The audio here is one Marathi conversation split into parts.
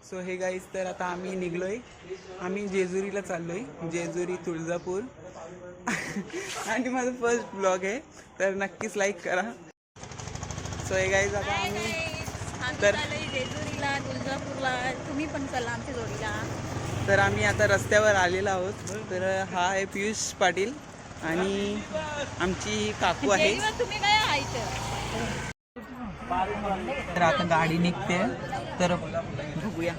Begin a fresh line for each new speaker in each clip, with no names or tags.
सो हे गाईज, तर आता आम्ही निघलोय. आम्ही जेजुरीला चाललोय. जेजुरी, तुळजापूर. आणि माझं फर्स्ट ब्लॉग आहे, तर नक्कीच लाईक करा. सो हे गाईज, आता आम्ही तर
जेजुरीला, तुळजापूरला. तुम्ही पण चला आमच्या जोडीला.
तर आम्ही आता रस्त्यावर आलेलो आहोत. तर हा आहे पियुष पाटील आणि आमची काकू आहे.
तुम्ही काय आहात?
तर आता गाडी निघते, तर बघूया.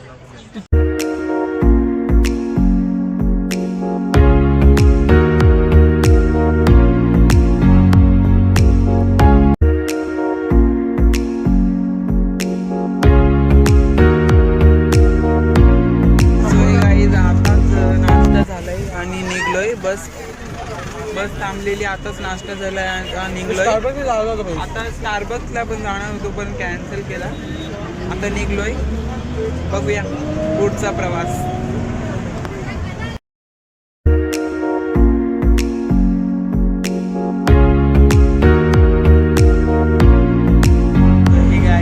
बस थांबलेली, आताच नाश्ता झाला, निघलोय. आता स्टारबक्सला पण जाणार होतो, पण कॅन्सल केला. आता निघलोय, बघूया पुढचा प्रवास.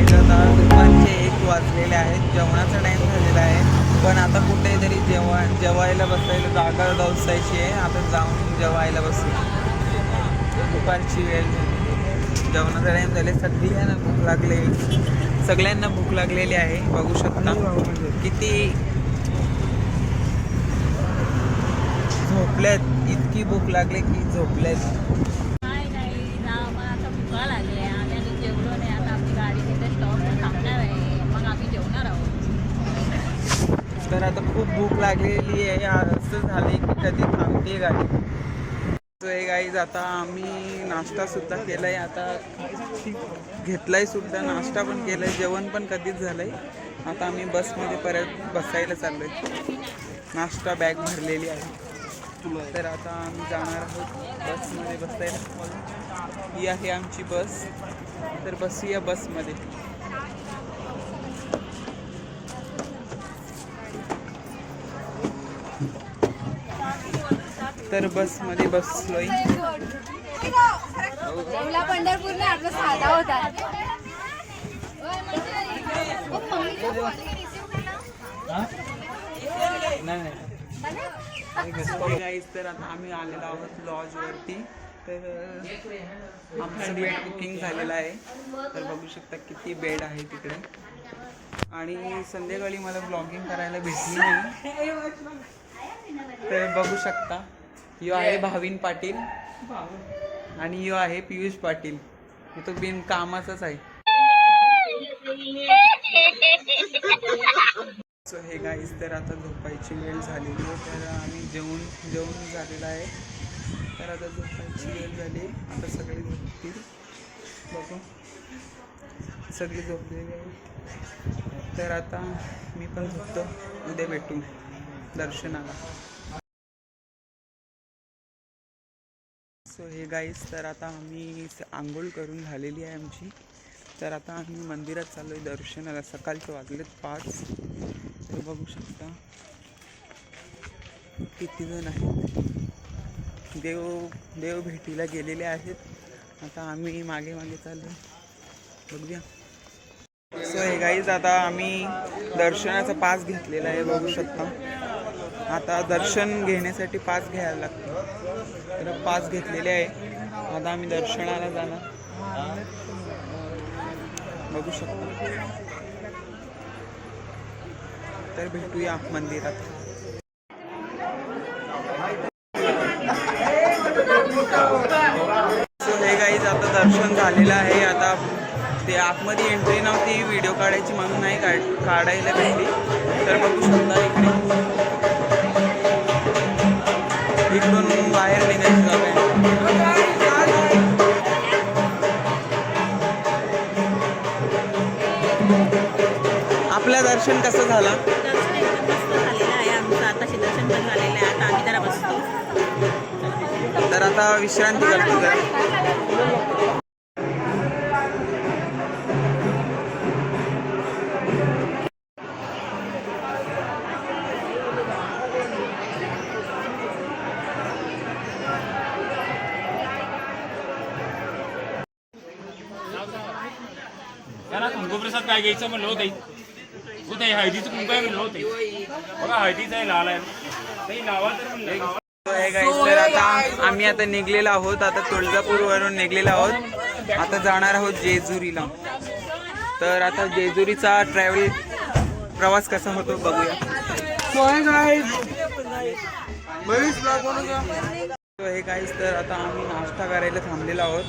आता दुपारचे 1 वाजलेले आहेत, जेवणाचा टाइम झालेला आहे. पण आता कुठेतरी जेवायला बसायला जागा दवसायची आहे. आता जाऊन जेवायला बसू. दुपारची वेळ झाली, जेवणाचा टाइम झाले. सगळ्यांना भूक लागले, सगळ्यांना भूक लागलेली आहे. बघू शकता किती झोपल्यात, इतकी भूक लागले की झोपल्यात. तर आता खूप भूक लागलेली आहे. असं झाले की कधी थांबते गाडी. सो हे गाईज, आता आम्ही नाश्ता सुद्धा केलाय, आता घेतलाय सुद्धा, नाश्ता पण केलाय, जेवण पण कधीच झालंय. आता आम्ही बसमध्ये परत बसायला चाललोय. नाश्ता बॅग भरलेली आहे. तर आता आम्ही जाणार आहोत बसमध्ये बसायला. ही आहे आमची बस, तर बसूया बसमध्ये. तर बसमध्ये बसलोय.
पंढरपूरला आपला साधा होता.
तर आता आम्ही आलेलो आहोत लॉजवरती. तर आमचं बेड बुकिंग झालेलं आहे. तर बघू शकता किती बेड आहे तिकडे. आणि संध्याकाळी मला ब्लॉगिंग करायला भेटली नाही, तर बघू शकता. यो आहे भाविन पाटील आणि यो आहे पियुष पाटील. तो बिन कामाचाच आहे. सो हे गाईज, तर आता झोपायची वेळ झालेली आहे. तर आम्ही जेवून झालेला आहे. तर आता झोपायची वेळ झाली. आता सगळे झोपतील. बघू, सगळे झोपलेले आहेत. तर आता मी पण झोपतो. उद्या भेटू दर्शनाला. सो हे गाईज, तर आता आम्ही आंघोळ करून झालेली आहे आमची. तर आता आम्ही मंदिरात चाललो आहे दर्शनाला. सकाळचे वाजलेत 5. तर बघू शकता किती जण आहेत. देव भेटीला गेलेले आहेत. आता आम्ही मागे चाललो, बघूया. सो हे गाईज, आता आम्ही दर्शनाचा पास घेतलेला आहे, बघू शकता. आता दर्शन घेण्यासाठी पास घ्यायला लागतो. तर पास घेतलेले आहे. आता आम्ही दर्शनाला जाणार, बघू शकता. तर भेटूया मंदिरात. सो हे गाईज, आता दर्शन झालेलं आहे. आता ते आतमध्ये एंट्री नव्हती, व्हिडिओ काढायची म्हणून नाही काढायला भेटली. तर बघू शकता इकडून बाहेर निघायची जागा आहे. आपलं दर्शन कसं झालं?
दर्शन एकदम मस्त झालेलं आहे आमचं. आताशी दर्शन पण झालेलं आहे. आता आम्ही जरा बसतो.
तर आता विश्रांती करतो जरा.
गोप्रसाद काय घ्यायचं म्हणलं होतं. ते हळदीचं कुंकू आहे म्हणलं होते बघा हळदीचं आहे लाल आहे काही लावा तर म्हणलं
तर आता आम्ही आता निघलेलो आहोत. आता तुळजापूरवरून निघलेलो आहोत. आता जाणार आहोत जेजुरीला. तर आता जेजुरीचा प्रवास कसा होतो बघूया. हे काहीच तर आता आम्ही नाश्ता करायला थांबलेलो आहोत.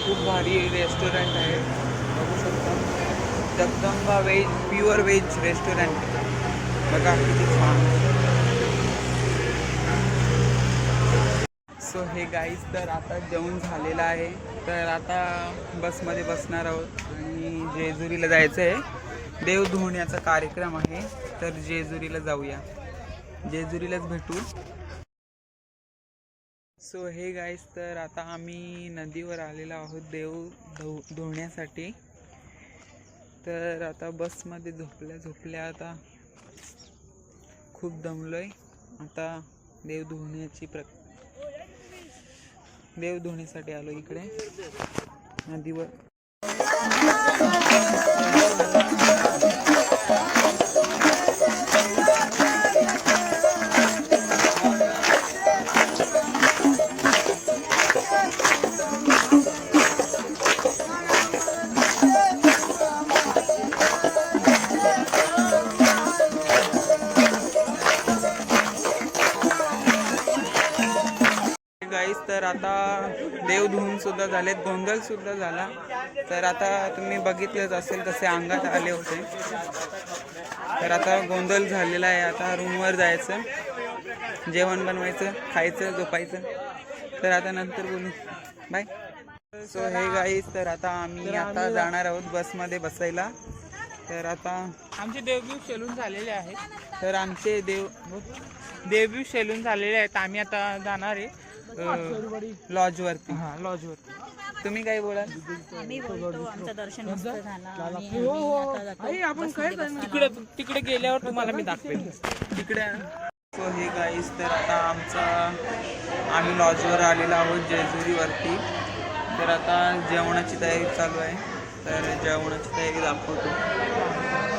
खूप भारी रेस्टॉरंट आहे बघू शकता. जगदंबा प्युअर व्हेज रेस्टॉरंट बघा किती छान. सो हे गाईज तर आता जेवण झालेलं आहे. तर आता बसमध्ये बसणार आहोत आणि जेजुरीला जायचं आहे. देव धुण्याचा कार्यक्रम आहे. तर जेजुरीला जाऊया. जेजुरीलाच भेटू. सो हे गाईज तर आता आम्ही नदीवर आलेलो आहोत देव धुण्यासाठी. तर आता बसमध्ये झोपल्या आता खूप दमलोय. आता देव धुण्यासाठी आलो इकडे नदीवर. तर आता देव धुवून सुद्धा झालेत. गोंधळ सुद्धा झाला. तर आता तुम्ही बघितलंच असेल कसे अंगात आले होते. तर आता गोंधळ झालेला आहे. आता रूमवर जायचं, जेवण बनवायचं, खायचं, झोपायचं. तर आता नंतर बोलू. बाय. सो हे गाईज तर आता आम्ही आता जाणार आहोत बसमध्ये बसायला. तर आता
आमचे देवव्यू सेलून झालेले आहेत.
तर आमचे
देवव्यू सेलून झालेले आहेत. आम्ही आता जाणार आहे
लॉजवरती.
हां लॉजवरती.
तुम्ही काय बोलाल?
आम्ही बोलतो आमचं दर्शन मस्त झालं आणि
हो,
आम्ही आता जातो
आपण काय
बसमध्ये
तिकडे गेल्यावर तुम्हाला मी दाखवेन
तिकडे. सो हे गाईज तर आता आम्ही लॉजवर आलेलो आहोत जेजुरीवरती. तर आता जेवणाची तयारी चालू आहे. तर जेवणाची तयारी दाखवतो.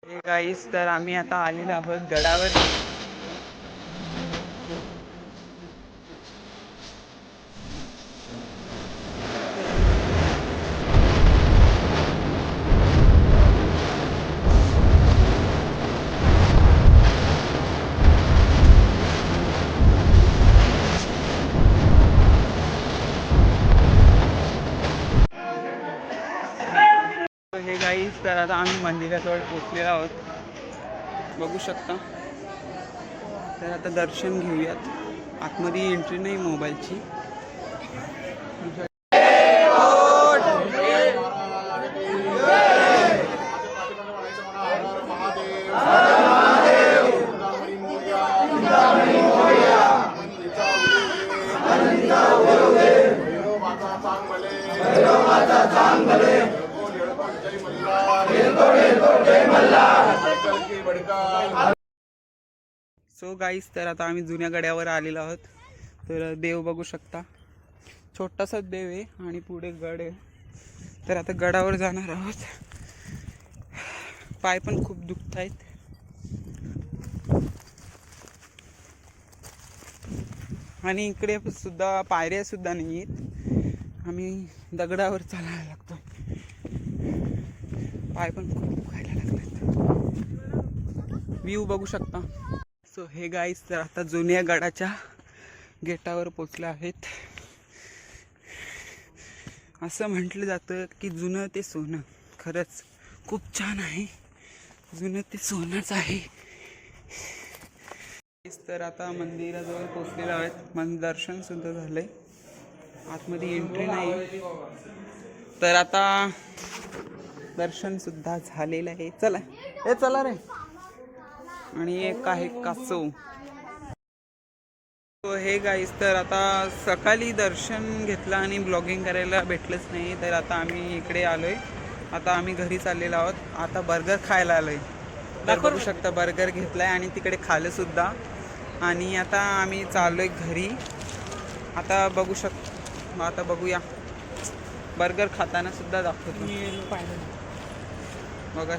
हे गाईस तर आम्ही आता आलेलो आहोत गडावर. हे गाईस तर आता आम्ही मंदिराजवळ पोचलेलो आहोत बघू शकता. तर आता दर्शन घेऊयात. आतमध्ये एंट्री नाही मोबाईलची. सो गाईस तर आता आम्ही जुन्या गड्यावर आलेलो आहोत. तर देव बघू शकता. छोटासा देव आहे आणि पुढे गड आहे. तर आता गडावर जाणार आहोत. पाय पण खूप दुखत आहेत. आणि इकडे सुद्धा पायऱ्या सुद्धा नाही आहेत. आम्ही दगडावर चालायला लागतो. पाय पण खूप दुखायला लागलेत. व्ह्यू बघू शकता. सो हे गाईस तर आता जुन्या गडाच्या गेटावर पोचले आहेत. असं म्हटलं जातं की जुनं ते सोनं. खरंच खूप छान आहे. जुनं ते सोनंच आहे. तर आता मंदिराजवळ पोचलेलो आहेत. मन दर्शन सुद्धा झालंय. आतमध्ये एंट्री नाही. तर आता दर्शन सुद्धा झालेलं आहे. चला हे चला रे. आणि एक आहे कासव. सो हे गाईस, तर आता सकाळी दर्शन घेतलं आणि ब्लॉगिंग करायला भेटलंच नाही, तर आता आम्ही इकडे आलोय. आता आम्ही घरी चाललेलो आहोत. आता बर्गर खायला आलोय. तर बघू शकता बर्गर घेतलाय आणि तिकडे खाल्लं सुद्धा. आणि आता आम्ही चाललोय घरी. आता आता बघूया बर्गर खाताना सुद्धा दाखवतो. बघा